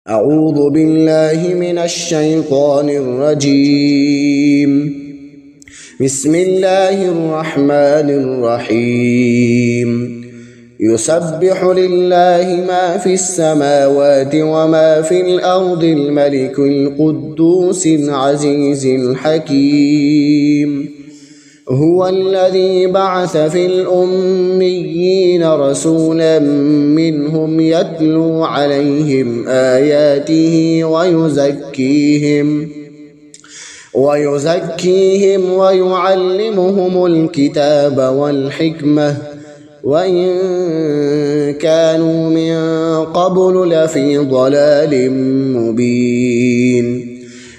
أعوذ بالله من الشيطان الرجيم. بسم الله الرحمن الرحيم. يسبح لله ما في السماوات وما في الأرض الملك القدوس العزيز الحكيم. هو الذي بعث في الأميين رسولا منهم يتلو عليهم آياته ويزكيهم ويعلمهم الكتاب والحكمة وإن كانوا من قبل لفي ضلال مبين.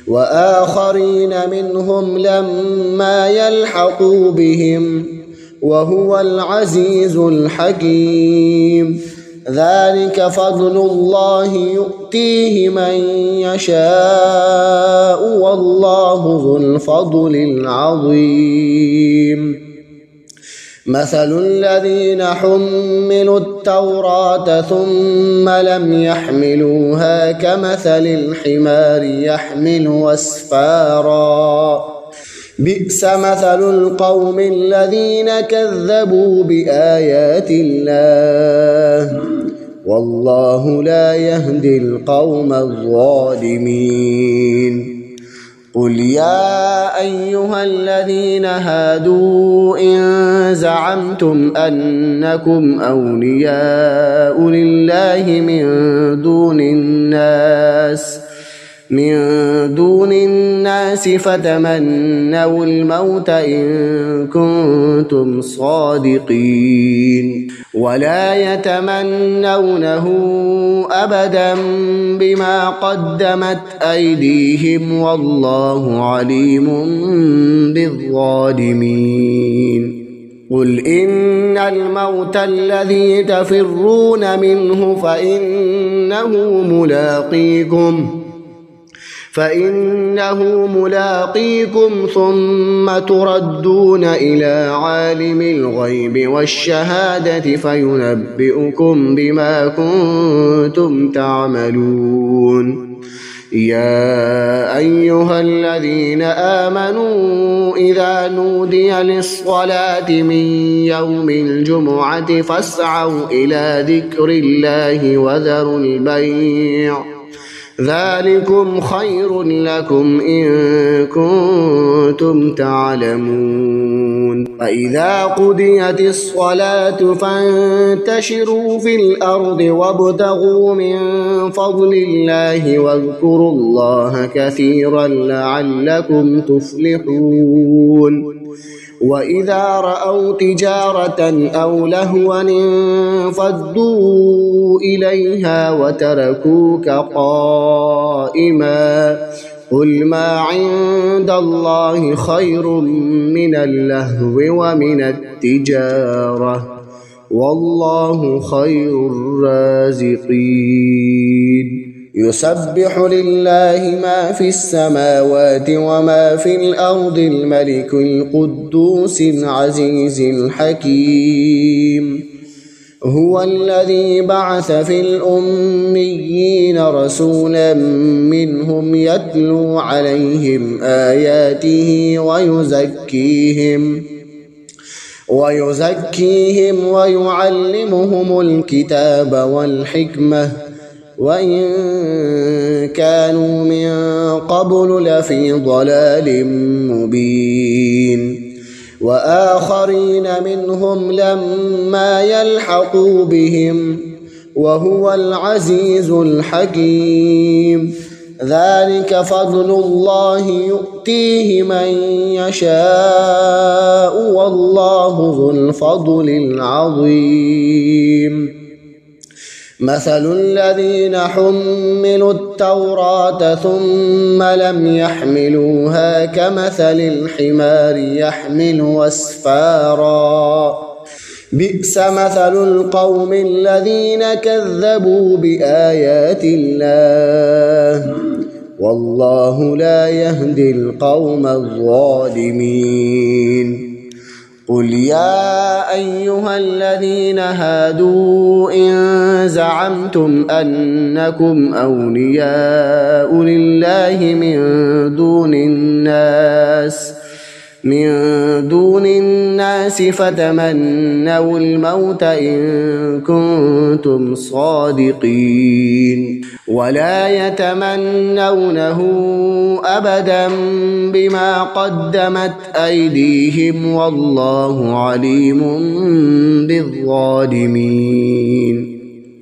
وآخرين منهم لما يلحقوا بهم وهو العزيز الحكيم. ذلك فضل الله يؤتيه من يشاء والله ذو الفضل العظيم. مثل الذين حملوا التوراة ثم لم يحملوها كمثل الحمار يحمل أسفارا بئس مثل القوم الذين كذبوا بآيات الله والله لا يهدي القوم الظالمين. قل يا أيها الذين هادوا إن زعمتم أنكم أولياء لله من دون الناس فتمنوا الموت إن كنتم صادقين ولا يتمنونه أبدا بما قدمت أيديهم والله عليم بالظالمين. قل إن الموت الذي تفرون منه فإنه ملاقيكم ثم تردون إلى عالم الغيب والشهادة فينبئكم بما كنتم تعملون. يا أيها الذين آمنوا إذا نودي للصلاة من يوم الجمعة فاسعوا إلى ذكر الله وذروا البيع ذلكم خير لكم إن كنتم تعلمون. فإذا قضيت الصلاة فانتشروا في الأرض وابتغوا من فضل الله واذكروا الله كثيرا لعلكم تفلحون. وإذا رأوا تجارة أو لهوا انفضوا إليها وتركوك قائما قل ما عند الله خير من اللهو ومن التجارة والله خير الرازقين. يسبح لله ما في السماوات وما في الأرض الملك القدوس العزيز الحكيم. هو الذي بعث في الأميين رسولا منهم يتلو عليهم آياته ويزكيهم ويعلمهم الكتاب والحكمة وإن كانوا من قبل لفي ضلال مبين. وآخرين منهم لما يلحقوا بهم وهو العزيز الحكيم. ذلك فضل الله يؤتيه من يشاء والله ذو الفضل العظيم. مثل الذين حملوا التوراة ثم لم يحملوها كمثل الحمار يحمل أسفارا بئس مثل القوم الذين كذبوا بآيات الله والله لا يهدي القوم الظالمين. قل يا أيها الذين هادوا إن زعمتم أنكم أولياء لله من دون الناس فتمنوا الموت إن كنتم صادقين ولا يتمنونه أبدا بما قدمت أيديهم والله عليم بالظالمين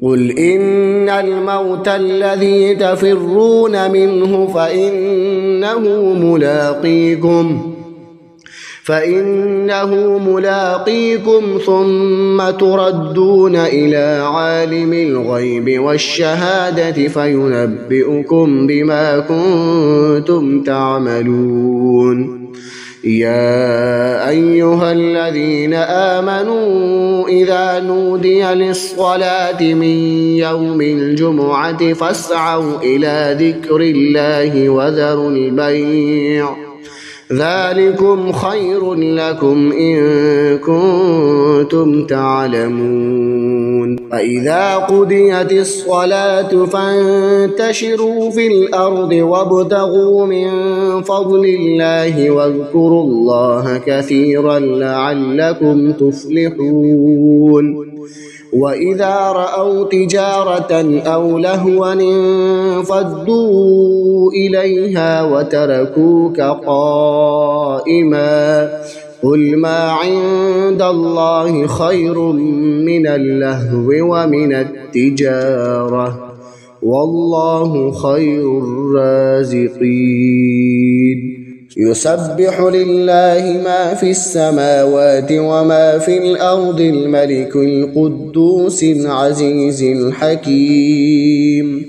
قل إن الموت الذي تفرون منه فإنه ملاقيكم ثم تردون إلى عالم الغيب والشهادة فينبئكم بما كنتم تعملون يا أيها الذين آمنوا إذا نودي للصلاة من يوم الجمعة فاسعوا إلى ذكر الله وذروا البيع ذلكم خير لكم إن كنتم تعلمون فإذا قضيت الصلاة فانتشروا في الأرض وابتغوا من فضل الله واذكروا الله كثيرا لعلكم تفلحون وإذا رأوا تجارة أو لهوا انفضوا إليها وتركوك قائما قل ما عند الله خير من اللهو ومن التجارة والله خير الرازقين يسبح لله ما في السماوات وما في الأرض الملك القدوس العزيز الحكيم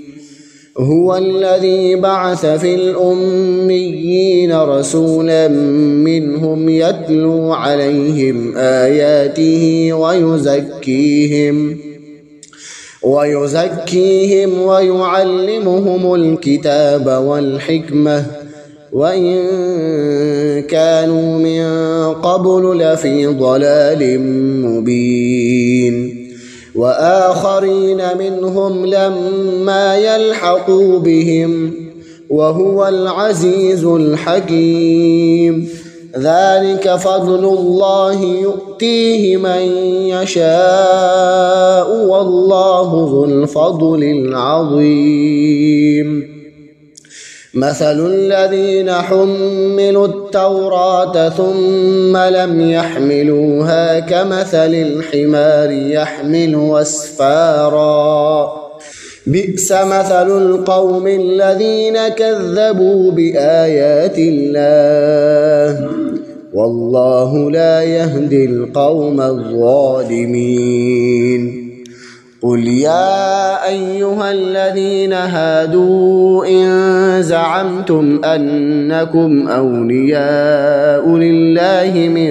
هو الذي بعث في الأميين رسولا منهم يتلو عليهم آياته ويزكيهم ويعلمهم الكتاب والحكمة وإن كانوا من قبل لفي ضلال مبين وآخرين منهم لما يلحقوا بهم وهو العزيز الحكيم ذلك فضل الله يؤتيه من يشاء والله ذو الفضل العظيم مثل الذين حملوا التوراة ثم لم يحملوها كمثل الحمار يحمل أسفارا بئس مثل القوم الذين كذبوا بآيات الله والله لا يهدي القوم الظالمين قل يا أيها الذين هادوا إن زعمتم أنكم أولياء لله من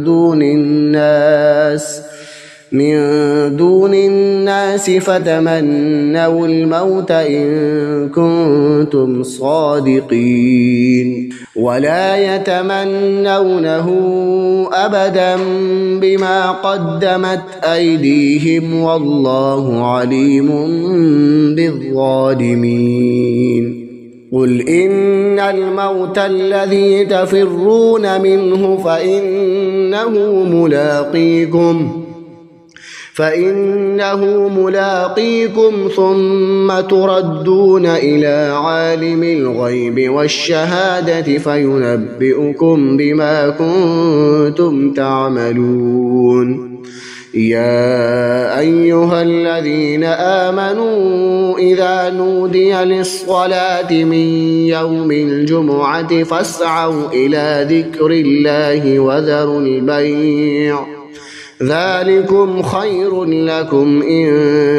دون الناس فتمنوا الموت إن كنتم صادقين ولا يتمنونه أبدا بما قدمت أيديهم والله عليم بالظالمين قل إن الموت الذي تفرون منه فإنه ملاقيكم ثم تردون إلى عالم الغيب والشهادة فينبئكم بما كنتم تعملون يا أيها الذين آمنوا إذا نودي للصلاة من يوم الجمعة فاسعوا إلى ذكر الله وذروا البيع ذلكم خير لكم إن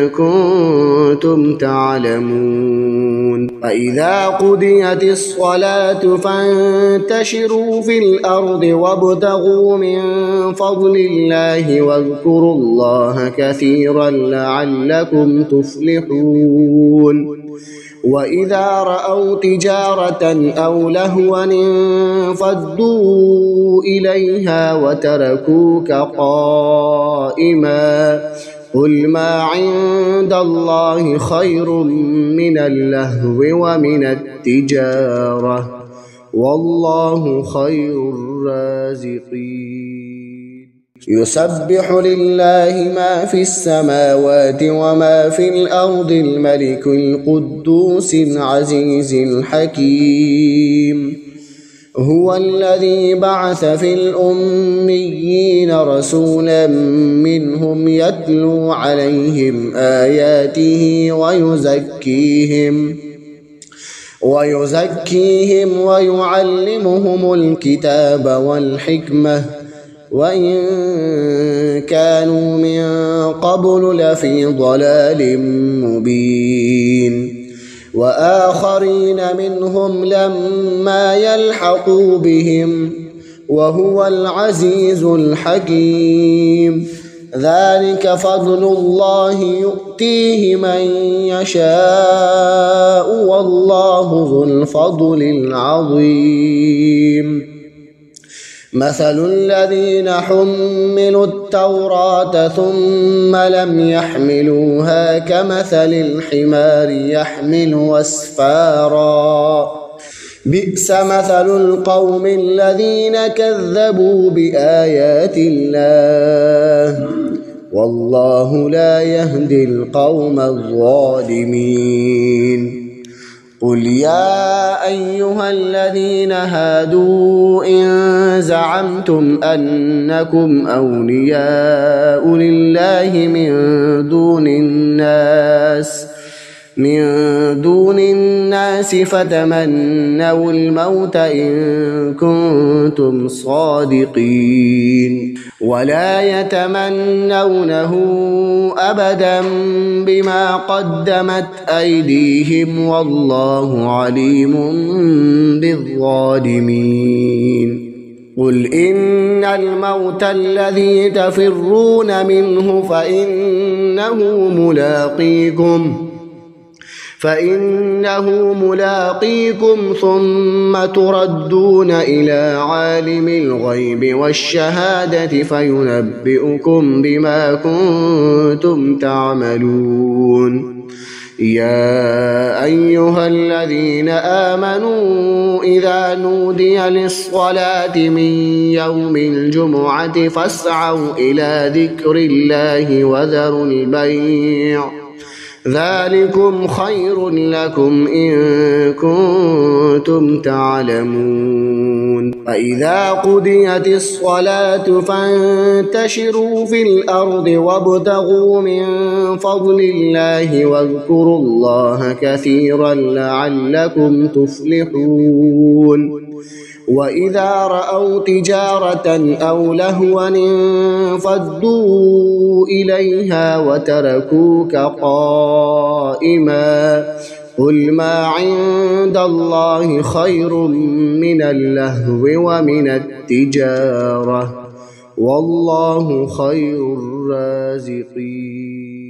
كنتم تعلمون فإذا قضيت الصلاة فانتشروا في الأرض وابتغوا من فضل الله واذكروا الله كثيرا لعلكم تفلحون وإذا رأوا تجارة أو لهوا انفضوا إليها وتركوك قائما قل ما عند الله خير من اللهو ومن التجارة والله خير الرازقين. يسبح لله ما في السماوات وما في الأرض الملك القدوس العزيز الحكيم. هو الذي بعث في الأميين رسولا منهم يتلو عليهم آياته ويزكيهم ويعلمهم الكتاب والحكمة وإن كانوا من قبل لفي ضلال مبين. وآخرين منهم لما يلحقوا بهم وهو العزيز الحكيم. ذلك فضل الله يؤتيه من يشاء والله ذو الفضل العظيم. مثل الذين حملوا التوراة ثم لم يحملوها كمثل الحمار يحمل أسفارا بئس مثل القوم الذين كذبوا بآيات الله والله لا يهدي القوم الظالمين. قل يا أيها الذين هادوا إن زعمتم أنكم أولياء لله من دون الناس فتمنوا الموت إن كنتم صادقين ولا يتمنونه أبدا بما قدمت أيديهم والله عليم بالظالمين. قل إن الموت الذي تفرون منه فإنه ملاقيكم ثم تردون إلى عالم الغيب والشهادة فينبئكم بما كنتم تعملون. يا أيها الذين آمنوا إذا نودي للصلاة من يوم الجمعة فاسعوا إلى ذكر الله وذروا البيع ذلكم خير لكم إن كنتم تعلمون. فإذا قضيت الصلاة فانتشروا في الأرض وابتغوا من فضل الله واذكروا الله كثيرا لعلكم تفلحون. وإذا رأوا تجارة أو لهوا انفضوا إليها وتركوك قائما قل ما عند الله خير من اللهو ومن التجارة والله خير الرازقين.